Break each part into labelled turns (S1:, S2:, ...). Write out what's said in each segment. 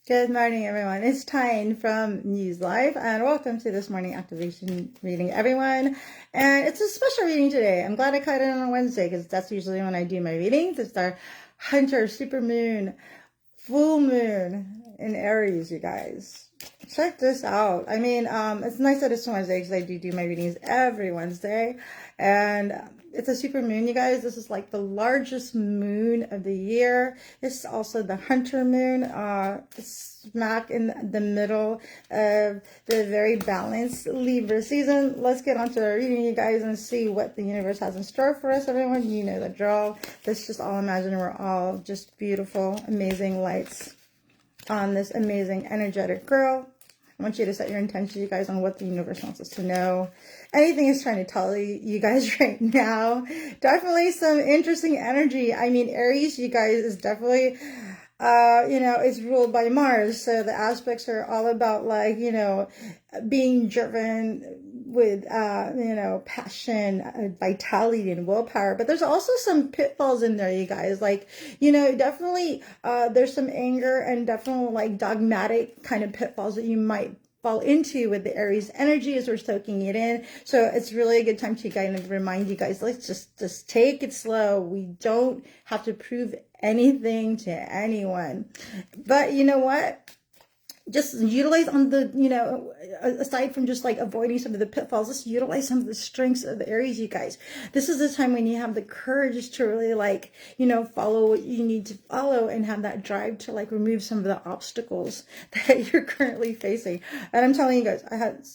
S1: Good morning, everyone. It's Tyne from News Live, and welcome to this morning activation reading, everyone. And it's a special reading today. I'm glad I caught it on Wednesday because that's usually when I do my readings. It's our Hunter Super Moon, Full Moon in Aries, you guys. Check this out. I mean, it's nice that it's Wednesday because I do my readings every Wednesday, and it's a super moon, you guys. This is like the largest moon of the year. It's also the Hunter moon, smack in the middle of the very balanced Libra season. Let's get on to our reading, you guys, and see what the universe has in store for us, everyone. You know the drill. Let's just all imagine we're all just beautiful, amazing lights on this amazing, energetic girl. I want you to set your intentions, you guys, on what the universe wants us to know. Anything is trying to tell you guys right now. Definitely some interesting energy. I mean, Aries, you guys, is definitely, it's ruled by Mars. So the aspects are all about, like, being driven with, passion, vitality, and willpower. But there's also some pitfalls in there, you guys. Like, definitely there's some anger and definitely like dogmatic kind of pitfalls that you might fall into with the Aries energy as we're soaking it in. So it's really a good time to kind of remind you guys, let's just take it slow. We don't have to prove anything to anyone. But you know what? Just utilize on the, aside from just like avoiding some of the pitfalls, let's utilize some of the strengths of the Aries, you guys. This is the time when you have the courage to really follow what you need to follow and have that drive to like remove some of the obstacles that you're currently facing. And I'm telling you guys, I had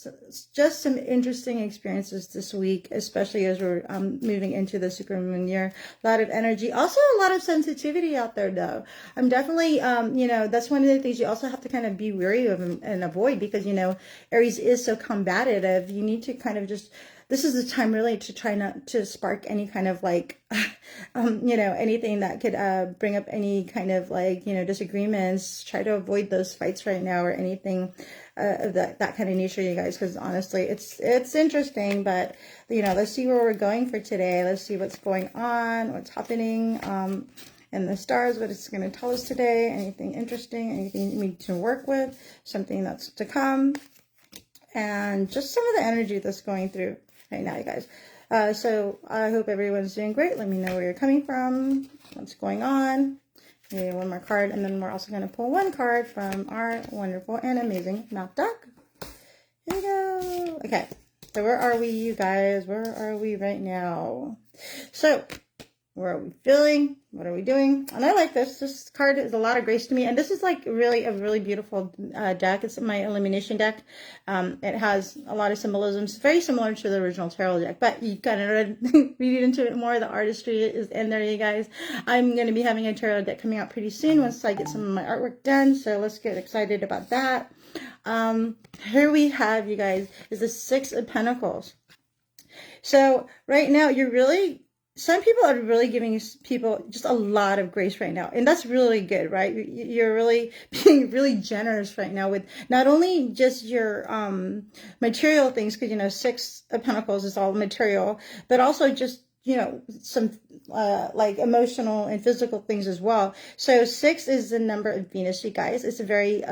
S1: just some interesting experiences this week, especially as we're moving into the supermoon year. A lot of energy, also a lot of sensitivity out there though. I'm definitely, that's one of the things you also have to kind of be wary of and avoid, because Aries is so combative. You need to kind of this is the time really to try not to spark any kind of like anything that could bring up any kind of like disagreements. Try to avoid those fights right now or anything of that kind of nature, you guys, because honestly it's interesting. But let's see where we're going for today. Let's see what's going on, what's happening and the stars, what it's going to tell us today. Anything interesting, anything we need to work with, something that's to come, and just some of the energy that's going through right now, you guys. So I hope everyone's doing great. Let me know where you're coming from, what's going on. Maybe one more card, and then we're also going to pull one card from our wonderful and amazing map deck. Here we go. Okay, so where are we, you guys? Where are we right now? So where are we feeling? What are we doing? And I like this. This card is a lot of grace to me. And this is like really a really beautiful deck. It's my elimination deck. It has a lot of symbolisms, very similar to the original tarot deck, but you kind of read into it more. The artistry is in there, you guys. I'm going to be having a tarot deck coming out pretty soon once I get some of my artwork done. So let's get excited about that. Here we have, you guys, is the Six of Pentacles. So right now some people are really giving people just a lot of grace right now. And that's really good, right? You're really being really generous right now with not only just your material things, because, Six of Pentacles is all material, but also just, some like emotional and physical things as well. So 6 is the number of Venus, you guys. It's a very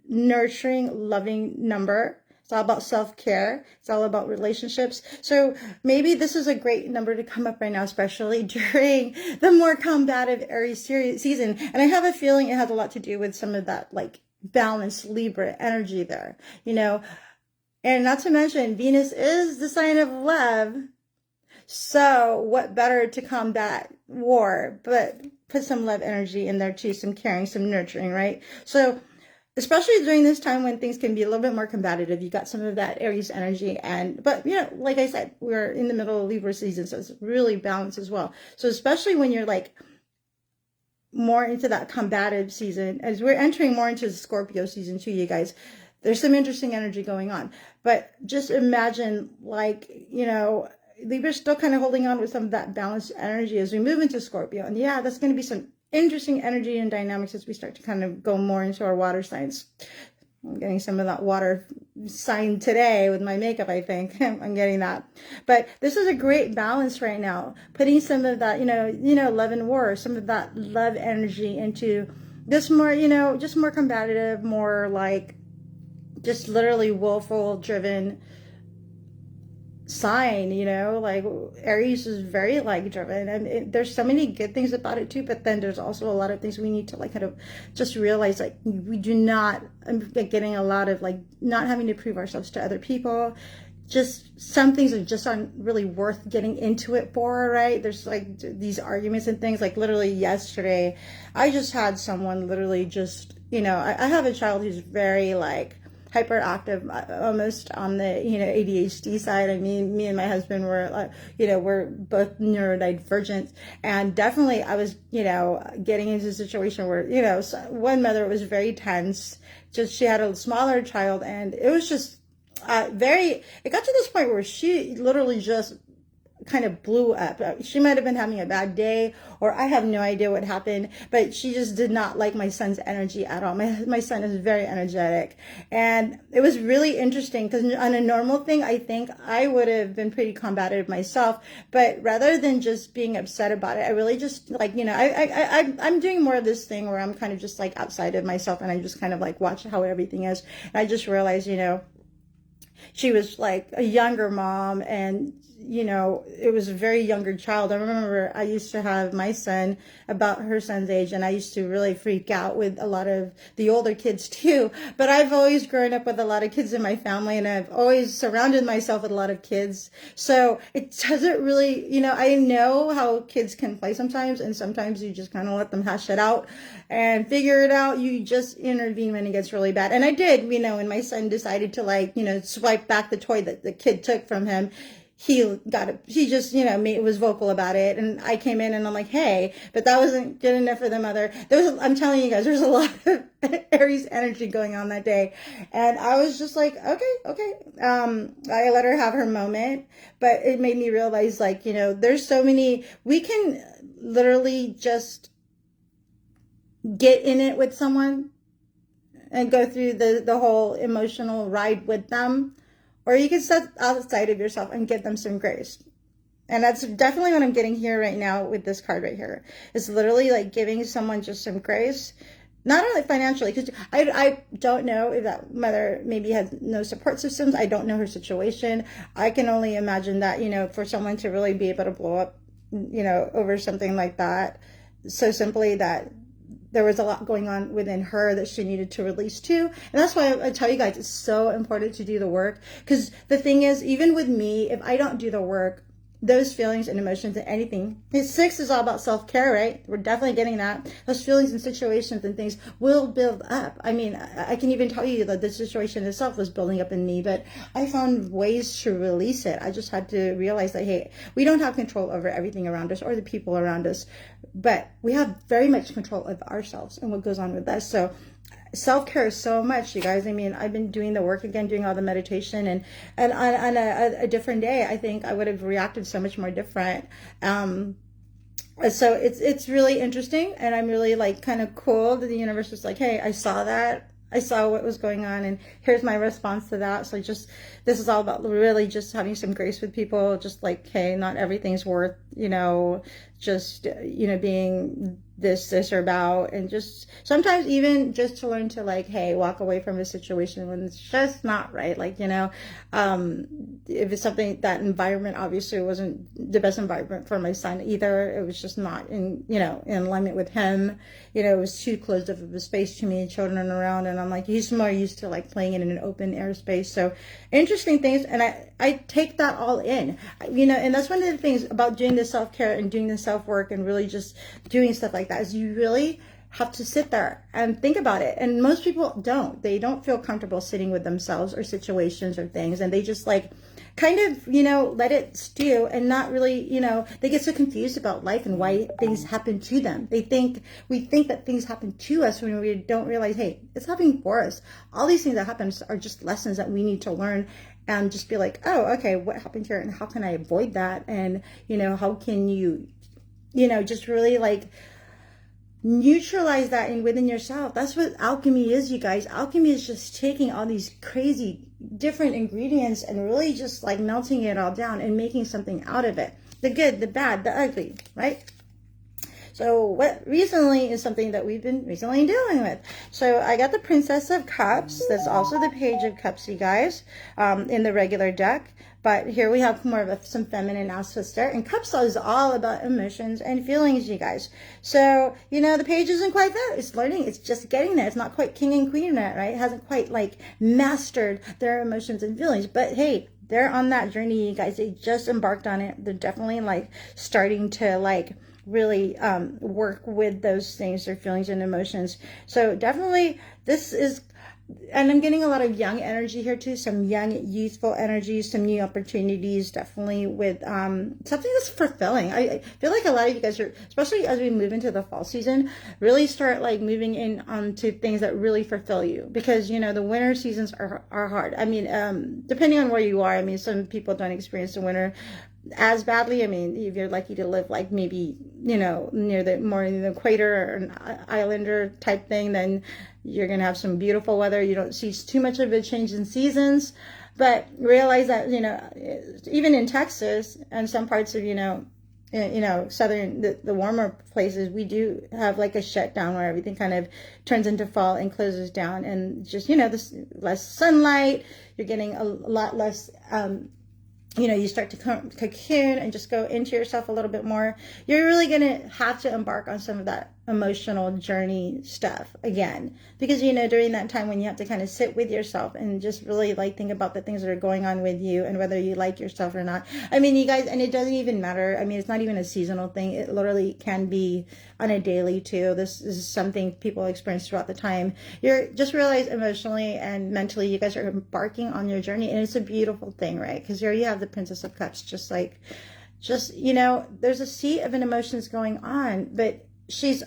S1: nurturing, loving number. It's all about self-care. It's all about relationships. So maybe this is a great number to come up right now, especially during the more combative Aries season. And I have a feeling it has a lot to do with some of that like balanced Libra energy there, And not to mention, Venus is the sign of love. So what better to combat war, but put some love energy in there too, some caring, some nurturing, right? So especially during this time when things can be a little bit more combative, you got some of that Aries energy. But like I said, we're in the middle of Libra season, so it's really balanced as well. So especially when you're like more into that combative season, as we're entering more into the Scorpio season too, you guys, there's some interesting energy going on. But just imagine Libra's still kind of holding on with some of that balanced energy as we move into Scorpio. And yeah, that's going to be some interesting energy and dynamics as we start to kind of go more into our water signs. I'm getting some of that water sign today with my makeup, I think. I'm getting that. But this is a great balance right now. Putting some of that, love and war, some of that love energy into just more, you know, just more combative, more like just literally willful driven sign, you know, like Aries is very like driven, and there's so many good things about it too, but then there's also a lot of things we need to like kind of just realize, like we do not, I'm getting a lot of like not having to prove ourselves to other people. Just some things that just aren't really worth getting into it for, right? There's like these arguments and things. Like literally yesterday I just had someone literally just, you know, I have a child who's very like hyperactive, almost on the, you know, ADHD side. I mean, me and my husband were, you know, we're both neurodivergent, and definitely I was, you know, getting into a situation where, you know, one mother was very tense. Just she had a smaller child, and it was just it got to this point where she literally just kind of blew up. She might have been having a bad day, or I have no idea what happened, but she just did not like my son's energy at all. My son is very energetic, and it was really interesting because on a normal thing, I think I would have been pretty combative myself, but rather than just being upset about it, I really just like, you know, I'm doing more of this thing where I'm kind of just like outside of myself, and I just kind of like watch how everything is. And I just realized, you know, she was like a younger mom, and you know, it was a very younger child. I remember I used to have my son about her son's age, and I used to really freak out with a lot of the older kids too. But I've always grown up with a lot of kids in my family, and I've always surrounded myself with a lot of kids. So it doesn't really, you know, I know how kids can play sometimes, and sometimes you just kind of let them hash it out and figure it out. You just intervene when it gets really bad. And I did, you know, when my son decided to like, you know, swipe back the toy that the kid took from him, he just, you know, was vocal about it. And I came in and I'm like, hey, but that wasn't good enough for the mother. I'm telling you guys, there's a lot of Aries energy going on that day. And I was just like, okay. I let her have her moment, but it made me realize, like, you know, there's so many, we can literally just get in it with someone and go through the whole emotional ride with them. Or you can step outside of yourself and give them some grace. And that's definitely what I'm getting here right now with this card right here. It's literally like giving someone just some grace. Not only financially, because I don't know if that mother maybe has no support systems. I don't know her situation. I can only imagine that, you know, for someone to really be able to blow up, you know, over something like that, so simply that there was a lot going on within her that she needed to release too. And that's why I tell you guys, it's so important to do the work. Because the thing is, even with me, if I don't do the work, those feelings and emotions and anything, 6 is all about self-care, right? We're definitely getting that. Those feelings and situations and things will build up. I mean, I can even tell you that the situation itself was building up in me, but I found ways to release it. I just had to realize that, hey, we don't have control over everything around us or the people around us, but we have very much control of ourselves and what goes on with us. So self-care is so much, you guys. I mean, I've been doing the work again, doing all the meditation, and on a different day, I think I would have reacted so much more different. So it's really interesting, and I'm really like kind of cool that the universe was like, hey, I saw that. I saw what was going on, and here's my response to that. So just, this is all about really just having some grace with people. Just like, hey, not everything's worth, you know, just, you know, being this or about, and just sometimes even just to learn to like, hey, walk away from a situation when it's just not right. Like, you know, if it's something, that environment obviously wasn't the best environment for my son either. It was just not in, you know, in alignment with him. You know, it was too closed up of a space to me and children around, and I'm like, he's more used to like playing in an open air space. So interesting things, and I take that all in, you know. And that's one of the things about doing the self-care and doing the self-work and really just doing stuff like that, is you really have to sit there and think about it. And most people don't. They don't feel comfortable sitting with themselves or situations or things, and they just like kind of, you know, let it stew and not really, you know, they get so confused about life and why things happen to them. We think that things happen to us when we don't realize, hey, it's happening for us. All these things that happen are just lessons that we need to learn, and just be like, oh, okay, what happened here and how can I avoid that? And, you know, how can you, you know, just really like neutralize that in within yourself. That's what alchemy is, you guys. Alchemy is just taking all these crazy different ingredients and really just like melting it all down and making something out of it. The good, the bad, the ugly, right? So what recently is something that we've been recently dealing with. So I got the Princess of Cups. That's also the Page of Cups, you guys, in the regular deck. But here we have more of some feminine aspects there. And Cups is all about emotions and feelings, you guys. So, you know, the page isn't quite there. It's learning. It's just getting there. It's not quite king and queen yet, right? It hasn't quite, like, mastered their emotions and feelings. But, hey, they're on that journey, you guys. They just embarked on it. They're definitely, like, starting to, like, really work with those things, their feelings and emotions. So definitely this is, and I'm getting a lot of young energy here too, some young youthful energy, some new opportunities, definitely with something that's fulfilling. I feel like a lot of you guys are, especially as we move into the fall season, really start like moving in onto things that really fulfill you, because you know the winter seasons are hard. I mean, depending on where you are, I mean, some people don't experience the winter as badly. I mean, if you're lucky to live like maybe, you know, near the more in the equator or an islander type thing, then you're going to have some beautiful weather. You don't see too much of a change in seasons, but realize that, you know, even in Texas and some parts of, you know, southern, the warmer places, we do have like a shutdown where everything kind of turns into fall and closes down, and just, you know, this less sunlight, you're getting a lot less, you know, you start to cocoon and just go into yourself a little bit more. You're really going to have to embark on some of that emotional journey stuff again, because, you know, during that time when you have to kind of sit with yourself and just really like think about the things that are going on with you and whether you like yourself or not. I mean, you guys, and it doesn't even matter. I mean, it's not even a seasonal thing. It literally can be on a daily too. This is something people experience throughout the time. You're just realize emotionally and mentally you guys are embarking on your journey, and it's a beautiful thing, right? Because here you have the Princess of Cups, just, you know, there's a sea of an emotions going on, but she's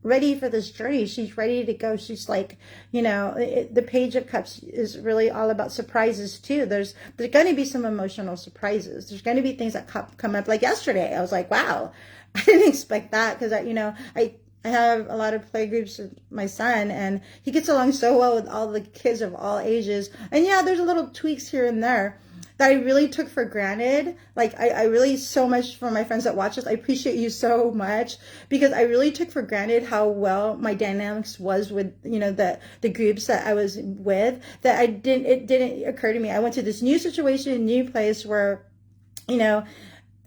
S1: ready for this journey. She's ready to go. She's like, you know, the Page of Cups is really all about surprises too. There's going to be some emotional surprises. There's going to be things that come up. Like yesterday, I was like, wow, I didn't expect that, because I have a lot of play groups with my son, and he gets along so well with all the kids of all ages. And yeah, there's a little tweaks here and there that I really took for granted. Like, I really, so much, for my friends that watch us, I appreciate you so much, because I really took for granted how well my dynamics was with, you know, the groups that I was with, that it didn't occur to me. I went to this new situation, new place where, you know,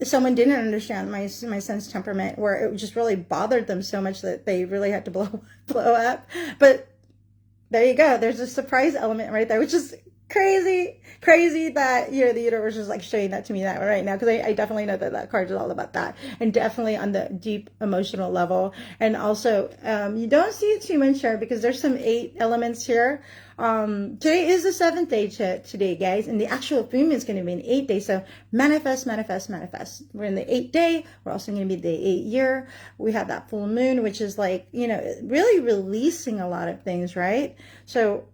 S1: someone didn't understand my son's temperament, where it just really bothered them so much that they really had to blow up. But there you go. There's a surprise element right there, which is crazy that, you know, the universe is like showing that to me that right now, because I definitely know that card is all about that, and definitely on the deep emotional level. And also you don't see it too much here because there's some 8 elements here. Today is the 7th day today, guys, and the actual full moon is going to be an 8th day. So manifest. We're in the 8th day. We're also going to be the 8th year. We have that full moon, which is like, you know, really releasing a lot of things, right? So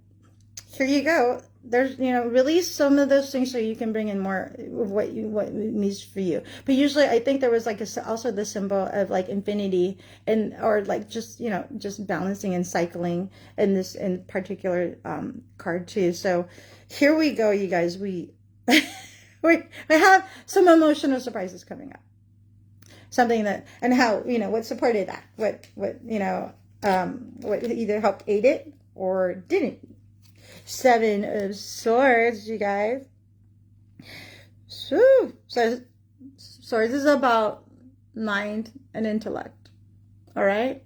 S1: here you go. There's, you know, release some of those things so you can bring in more of what needs for you. But usually I think there was like also the symbol of like infinity, and or like just, you know, just balancing and cycling in this in particular card too. So here we go, you guys. We we have some emotional surprises coming up. Something that, and how, you know, what supported that, what you know, what either helped aid it or didn't. 7 of Swords, you guys. So Swords is about mind and intellect. All right.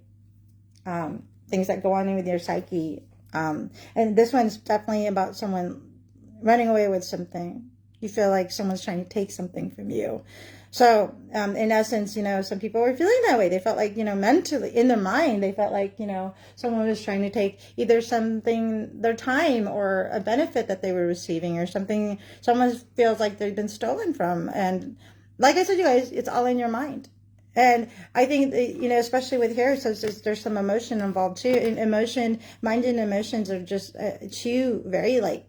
S1: Things that go on with your psyche. And this one's definitely about someone running away with something. You feel like someone's trying to take something from you. So, in essence, you know, some people were feeling that way. They felt like, you know, mentally, in their mind, they felt like, you know, someone was trying to take either something, their time, or a benefit that they were receiving, or something, someone feels like they've been stolen from. And like I said, you guys, it's all in your mind. And I think that, you know, especially with here, so there's some emotion involved too. And emotion, mind and emotions are just 2 very like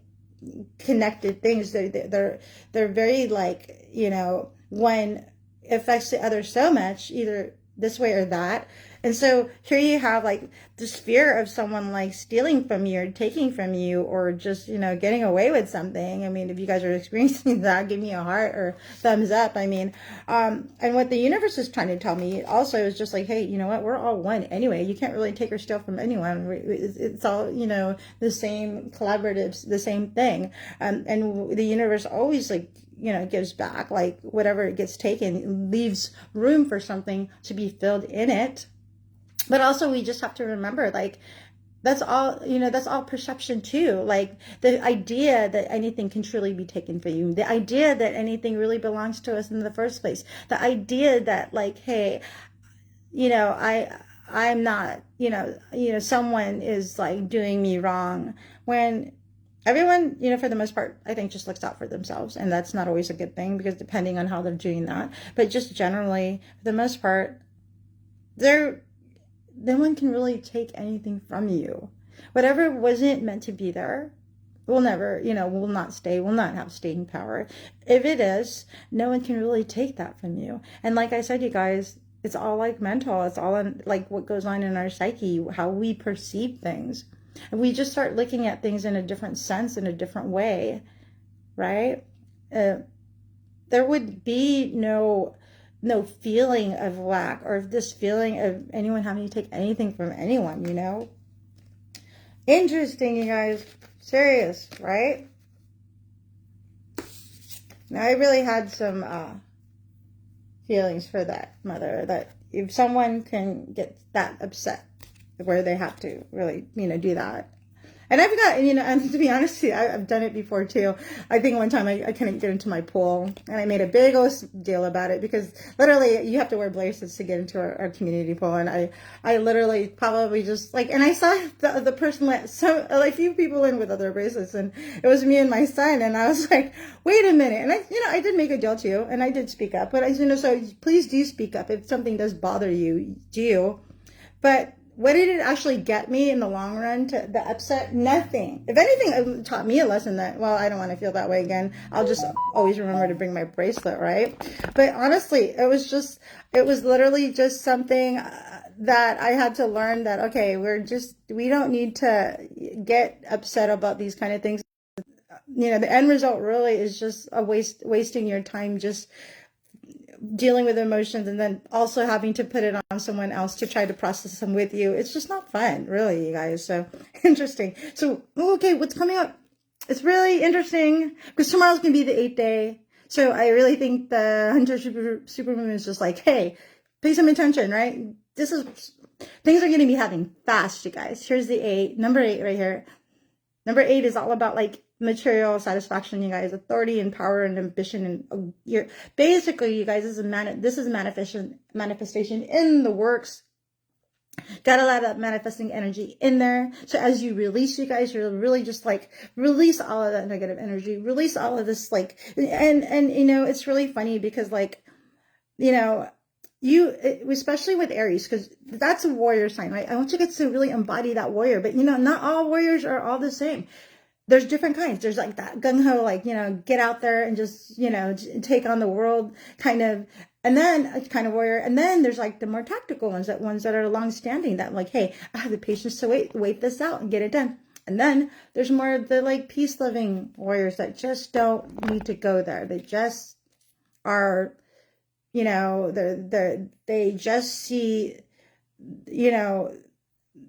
S1: connected things. They're very like, you know, one affects the other so much, either this way or that. And so here you have like this fear of someone like stealing from you or taking from you or just, you know, getting away with something. I mean, if you guys are experiencing that, give me a heart or thumbs up. I mean, and what the universe is trying to tell me also is just like, hey, you know what? We're all one anyway. You can't really take or steal from anyone. It's all, you know, the same collaboratives, the same thing. And the universe always like, you know, gives back, like whatever gets taken leaves room for something to be filled in it. But also we just have to remember, like, that's all, you know, that's all perception too. Like the idea that anything can truly be taken from you, the idea that anything really belongs to us in the first place, the idea that like, hey, you know, I'm not, you know, someone is like doing me wrong, when everyone, you know, for the most part, I think just looks out for themselves. And that's not always a good thing, because depending on how they're doing that, but just generally, for the most part, no one can really take anything from you. Whatever wasn't meant to be there will never, you know, will not stay, will not have staying power. If it is, no one can really take that from you. And like I said, you guys, it's all like mental. It's all in, like what goes on in our psyche, how we perceive things. And we just start looking at things in a different sense, in a different way, right? There would be no feeling of lack or this feeling of anyone having to take anything from anyone, you know? Interesting, you guys. Serious, right? Now, I really had some feelings for that mother, that if someone can get that upset where they have to really, you know, do that. And I've got, you know, and to be honest, I've done it before too. I think one time I couldn't get into my pool, and I made a big old deal about it, because literally you have to wear bracelets to get into our community pool. And I literally probably just like, and I saw the person let a few people in with other bracelets, and it was me and my son. And I was like, wait a minute. And I did make a deal too, and I did speak up, but so please do speak up if something does bother you, do. But what did it actually get me in the long run to the upset? Nothing. If anything, it taught me a lesson that, well, I don't want to feel that way again. I'll just always remember to bring my bracelet, right? But honestly, it was literally just something that I had to learn, that, okay, we don't need to get upset about these kind of things. You know, the end result really is just a wasting your time just dealing with emotions, and then also having to put it on someone else to try to process them with you. It's just not fun, really, you guys. So interesting. So, okay, what's coming up? It's really interesting, because tomorrow's going to be the 8th day. So I really think the Hunter Supermoon is just like, hey, pay some attention, right? Things are going to be happening fast, you guys. Here's the 8, number 8 right here. Number 8 is all about like material satisfaction, you guys, authority and power and ambition, and you're basically, you guys, this is manifestation in the works. Got a lot of manifesting energy in there. So as you release, you guys, you're really just like release all of that negative energy, release all of this, like, and you know, it's really funny because, like, you know, especially with Aries, because that's a warrior sign, right? I want you guys to really embody that warrior, but you know, not all warriors are all the same. There's different kinds. There's like that gung-ho, like, you know, get out there and just, you know, take on the world kind of, and then kind of warrior. And then there's like the more tactical ones, that are long-standing, that like, hey, I have the patience to wait this out and get it done. And then there's more of the like peace-loving warriors that just don't need to go there. They just are, you know, they just see, you know,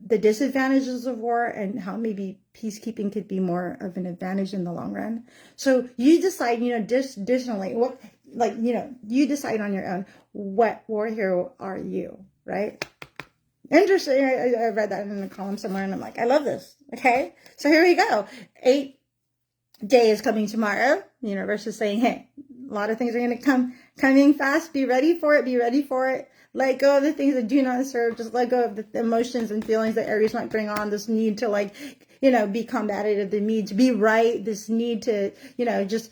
S1: the disadvantages of war and how maybe peacekeeping could be more of an advantage in the long run. So you decide, you know, additionally, what, like, you know, you decide on your own, what war hero are you, right? Interesting. I read that in a column somewhere, and I'm like, I love this. Okay, so here we go. 8th day is coming tomorrow. The universe is saying, hey, a lot of things are going to coming fast. Be ready for it. Be ready for it. Let go of the things that do not serve. Just let go of the emotions and feelings that Aries might bring on. This need to, like, you know, be combative, the need to be right, this need to, you know, just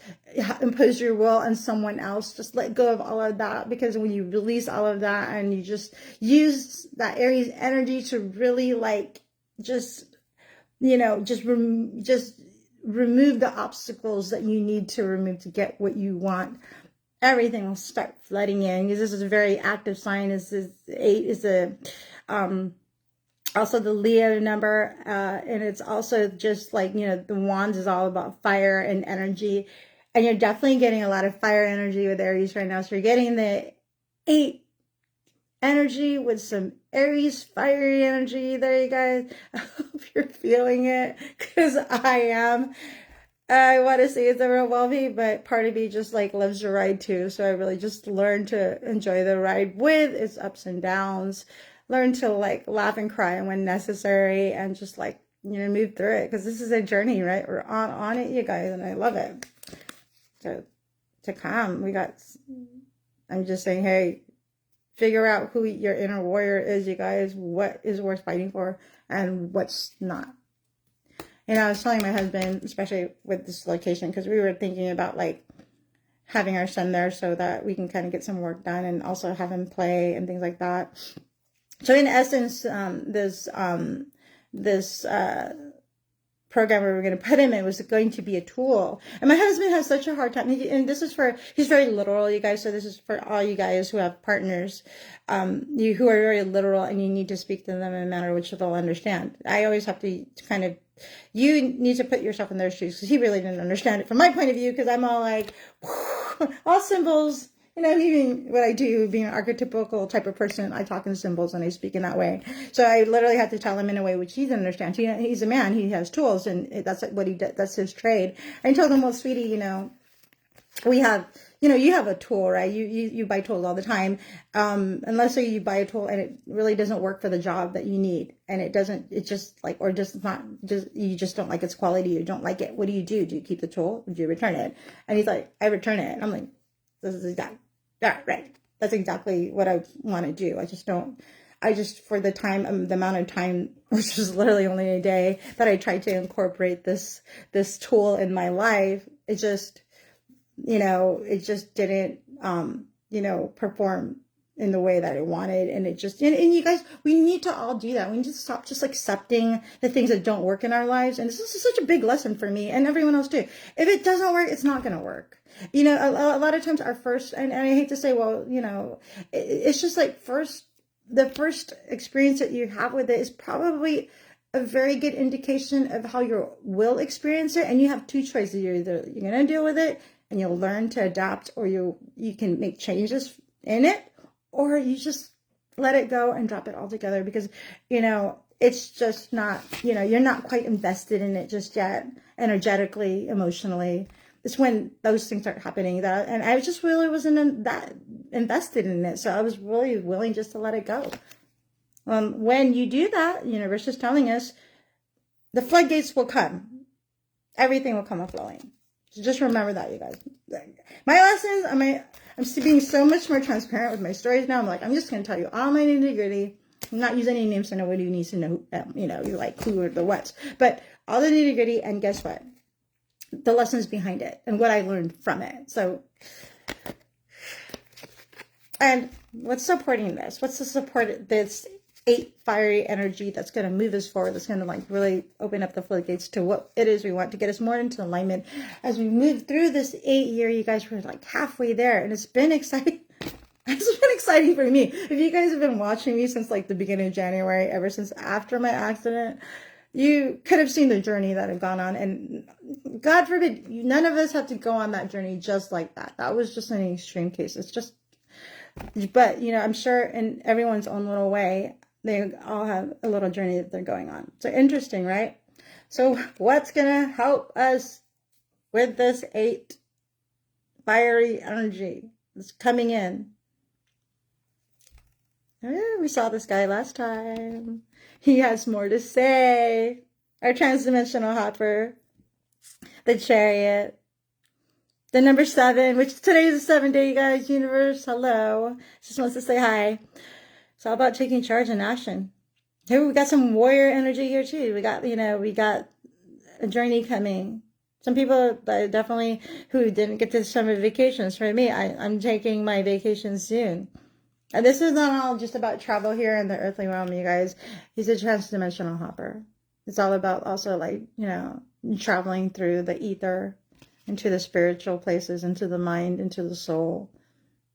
S1: impose your will on someone else. Just let go of all of that, because when you release all of that and you just use that Aries energy to really, like, just, you know, just remove the obstacles that you need to remove to get what you want, everything will start flooding in, because this is a very active sign. This is 8 is a Also the Leo number, and it's also just like, you know, the wands is all about fire and energy, and you're definitely getting a lot of fire energy with Aries right now. So you're getting the 8 energy with some Aries fiery energy there, you guys. I hope you're feeling it, because I am. I want to say it's overwhelming, but part of me just like loves the ride too. So I really just learned to enjoy the ride with its ups and downs, learn to like laugh and cry when necessary, and just like, you know, move through it, because this is a journey, right? We're on it, you guys, and I love it. To come, I'm just saying, hey, figure out who your inner warrior is, you guys, what is worth fighting for and what's not. And I was telling my husband, especially with this location, because we were thinking about like having our son there so that we can kind of get some work done and also have him play and things like that. So in essence, this program where we're going to put him in was going to be a tool. And my husband has such a hard time, and this is for, he's very literal, you guys, so this is for all you guys who have partners, who are very literal, and you need to speak to them in a manner which they'll understand. I always have to kind of, you need to put yourself in their shoes, because he really didn't understand it from my point of view, because I'm all like, all symbols. You know, even what I do, being an archetypical type of person, I talk in symbols and I speak in that way. So I literally had to tell him in a way which he understands. He's a man, he has tools, and that's what he does, that's his trade. I told him, well, sweetie, you know, we have, you know, you have a tool, right? You buy tools all the time. Unless say you buy a tool and it really doesn't work for the job that you need, and it just like, or just not, just, you just don't like its quality, you don't like it. What do? Do you keep the tool? Or do you return it? And he's like, I return it. And I'm like, this is exact. Yeah, right. That's exactly what I want to do. For the time, the amount of time, which was literally only a day, that I tried to incorporate this tool in my life, it just, you know, it just didn't, you know, perform in the way that I wanted. And it just, and you guys, we need to all do that. We need to stop just accepting the things that don't work in our lives. And this is such a big lesson for me and everyone else too. If it doesn't work, it's not going to work. You know, a lot of times our first, and I hate to say, well, you know, it's just like the first experience that you have with it is probably a very good indication of how you will experience it. And you have 2 choices. You're going to deal with it and you'll learn to adapt, or you can make changes in it, or you just let it go and drop it altogether, because, you know, it's just not, you know, you're not quite invested in it just yet, energetically, emotionally. It's when those things start happening and I just really wasn't that invested in it. So I was really willing just to let it go. When you do that, the universe is telling us the floodgates will come. Everything will come flowing. So just remember that, you guys. My lessons, I'm being so much more transparent with my stories now. I'm like, I'm just going to tell you all my nitty-gritty. I'm not using any names so nobody needs to know, you know, like who or the what's. But all the nitty-gritty, and guess what? The lessons behind it and what I learned from it. So, and what's supporting this? What's the support, this 8 fiery energy that's going to move us forward, that's going to like really open up the floodgates to what it is we want, to get us more into alignment as we move through this 8 year. You guys were like halfway there, and it's been exciting. It's been exciting for me. If you guys have been watching me since like the beginning of January, ever since after my accident, you could have seen the journey that I've gone on, and God forbid, none of us have to go on that journey just like that. That was just an extreme case. It's just, but you know, I'm sure in everyone's own little way, they all have a little journey that they're going on. So interesting, right? So what's going to help us with this 8 fiery energy that's coming in? We saw this guy last time. He has more to say. Our transdimensional hopper, the chariot, the number 7, which today is a 7-day, you guys. Universe, hello. Just wants to say hi. It's all about taking charge and action. Here we got some warrior energy here too. We got a journey coming. Some people definitely who didn't get to summer vacations. For me, I'm taking my vacation soon. And this is not all just about travel here in the earthly realm, you guys. He's a transdimensional hopper. It's all about also like, you know, traveling through the ether into the spiritual places, into the mind, into the soul,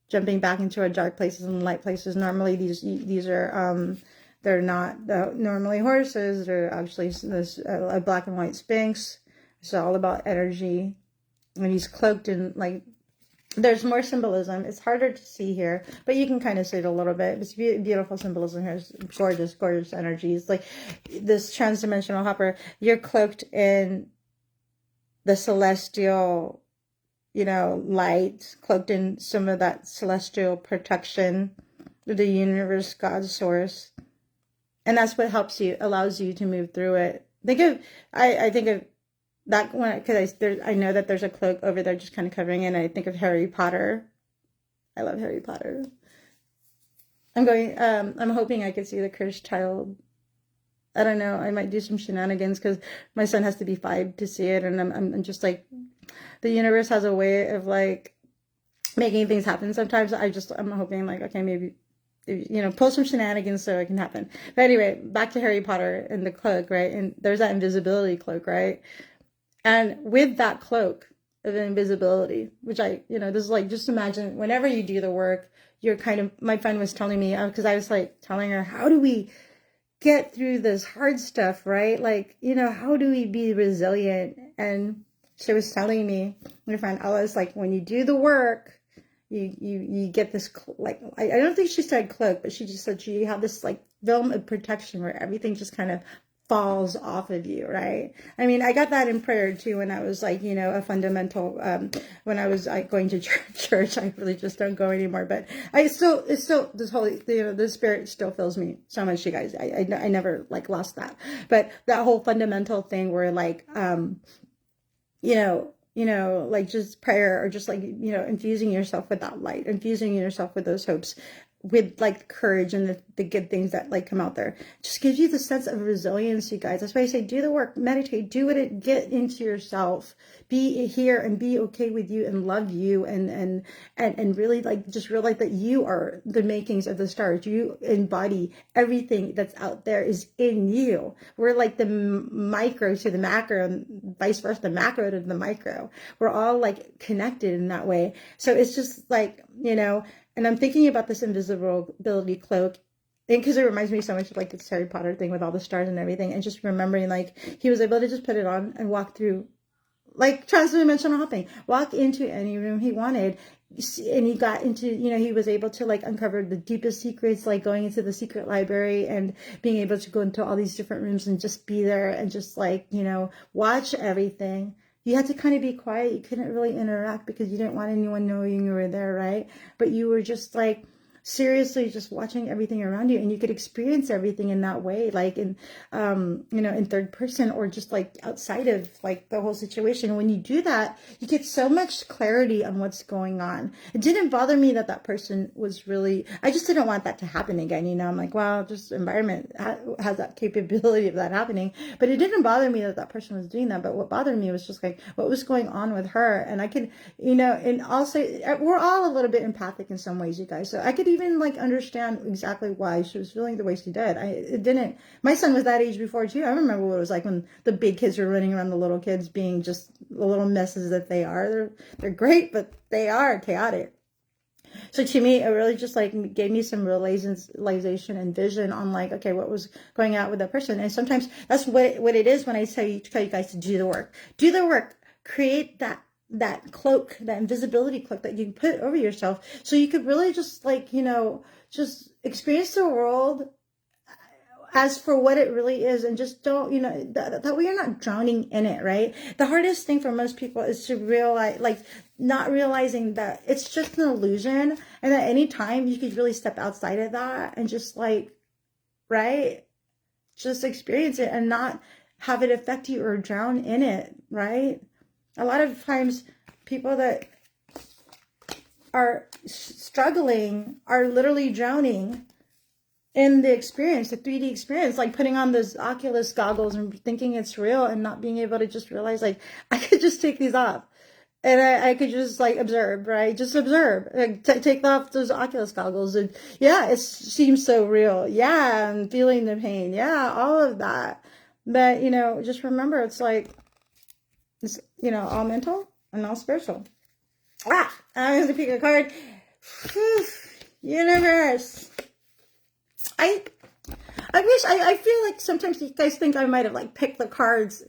S1: jumping back into our dark places and light places. Normally these are They're not normally horses. They're actually this a black and white Sphinx. It's all about energy. And he's cloaked in, like, there's more symbolism. It's harder to see here, but you can kind of see it a little bit. It's beautiful symbolism here. It's gorgeous, gorgeous energies. Like this transdimensional hopper, you're cloaked in the celestial, you know, light, cloaked in some of that celestial protection, the universe, God's source. And that's what helps you, allows you to move through it. I think of that one, because I know that there's a cloak over there just kind of covering it, and I think of Harry Potter. I love Harry Potter. I'm hoping I could see the cursed child. I don't know, I might do some shenanigans because my son has to be 5 to see it, and I'm just like, the universe has a way of like making things happen sometimes. I'm hoping like, okay, maybe, you know, pull some shenanigans so it can happen. But anyway, back to Harry Potter and the cloak, right? And there's that invisibility cloak, right? And with that cloak of invisibility, which this is like, just imagine whenever you do the work, you're kind of, my friend was telling me, because I was like telling her, how do we get through this hard stuff, right? Like, you know, how do we be resilient? And she was telling me, my friend Alice, like, when you do the work, you get this, like, I don't think she said cloak, but she just said you have this like film of protection where everything just kind of falls off of you, right? I mean, I got that in prayer too when I was like, you know, a fundamental, when I was like going to church. I really just don't go anymore, but it's still this holy, you know, the spirit still fills me so much, you guys. I never like lost that, but that whole fundamental thing where like, you know, like just prayer, or just like, you know, infusing yourself with that light, infusing yourself with those hopes, with like courage and the good things that like come out there, just gives you the sense of resilience, you guys. That's why I say do the work, meditate, get into yourself, be here and be okay with you and love you, and really like just realize that you are the makings of the stars. You embody everything that's out there is in you. We're like the micro to the macro and vice versa, the macro to the micro. We're all like connected in that way. So it's just like, you know, and I'm thinking about this invisibility cloak, because it reminds me so much of like this Harry Potter thing with all the stars and everything, and just remembering like he was able to just put it on and walk through, like transdimensional hopping, walk into any room he wanted, and he got into, you know, he was able to like uncover the deepest secrets, like going into the secret library and being able to go into all these different rooms and just be there and just like, you know, watch everything. You had to kind of be quiet. You couldn't really interact because you didn't want anyone knowing you were there, right? But you were just like seriously just watching everything around you, and you could experience everything in that way, like in you know, in third person, or just like outside of like the whole situation. When you do that, you get so much clarity on what's going on. It didn't bother me that that person was really, I just didn't want that to happen again, you know. I'm like, wow, just environment has that capability of that happening. But it didn't bother me that that person was doing that. But what bothered me was just like what was going on with her. And I could, you know, and also we're all a little bit empathic in some ways, you guys, so I could even like understand exactly why she was feeling the way she did. It didn't, my son was that age before too. I remember what it was like when the big kids were running around the little kids being just the little messes that they are. They're great, but they are chaotic. So to me, it really just like gave me some realization and vision on like, okay, what was going on with that person. And sometimes that's what it is when I tell you guys to do the work. Do the work. Create that cloak, that invisibility cloak that you can put over yourself, so you could really just like, you know, just experience the world as for what it really is, and just don't, you know, that way you're not drowning in it, right? The hardest thing for most people is to realize, like, not realizing that it's just an illusion, and at any time you could really step outside of that and just like, right, just experience it and not have it affect you or drown in it, right? A lot of times people that are struggling are literally drowning in the experience, the 3D experience, like putting on those Oculus goggles and thinking it's real and not being able to just realize like, I could just take these off and I could just like observe, right? Just observe, like, take off those Oculus goggles, and yeah, it seems so real. Yeah, I'm feeling the pain. Yeah, all of that. But, you know, just remember, it's like, it's, you know, all mental and all spiritual. I'm going to pick a card. Universe. I wish, I feel like sometimes you guys think I might have like picked the cards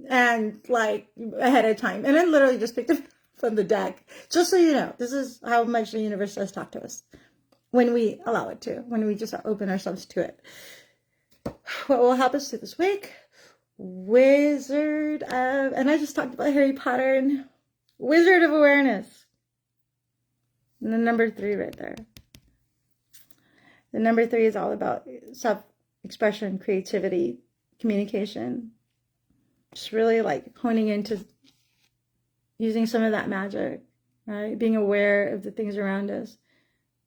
S1: and like ahead of time. And I literally just picked them from the deck. Just so you know, this is how much the universe does talk to us when we allow it to, when we just open ourselves to it. What will help us through this week? Wizard of, and I just talked about Harry Potter and Wizard of Awareness. And the number 3 right there. The number 3 is all about self-expression, creativity, communication. Just really like honing into using some of that magic, right? Being aware of the things around us.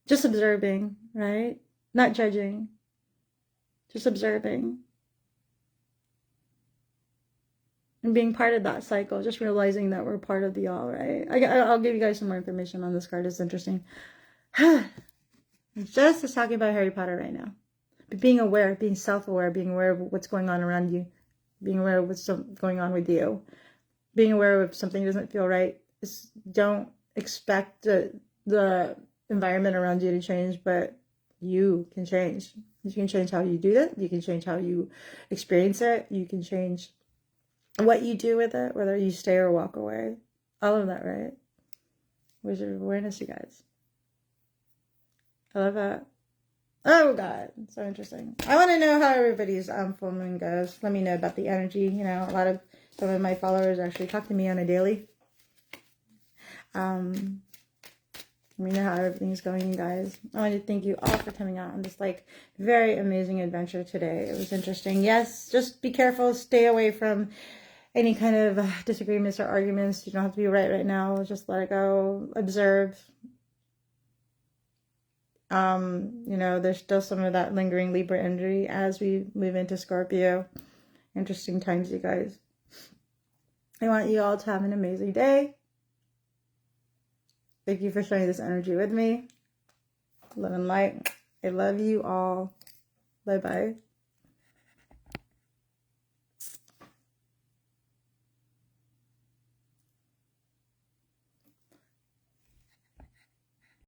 S1: Just observing, right? Not judging. Just observing. And being part of that cycle. Just realizing that we're part of the all, right? I'll give you guys some more information on this card. It's interesting. Just talking about Harry Potter right now. But being aware, being self-aware, being aware of what's going on around you. Being aware of what's going on with you. Being aware of something doesn't feel right. Don't expect the environment around you to change, but you can change. You can change how you do that. You can change how you experience it. You can change what you do with it, whether you stay or walk away. All of that, right? Wizard of Awareness, you guys. I love that. Oh, God. So interesting. I want to know how everybody's full moon goes. Let me know about the energy. You know, some of my followers actually talk to me on a daily. Let me know how everything's going, you guys. I want to thank you all for coming out on this, like, very amazing adventure today. It was interesting. Yes, just be careful. Stay away from any kind of disagreements or arguments. You don't have to be right now. Just let it go. Observe. You know, there's still some of that lingering Libra energy as we move into Scorpio. Interesting times, you guys. I want you all to have an amazing day. Thank you for sharing this energy with me. Love and light. I love you all. Bye-bye.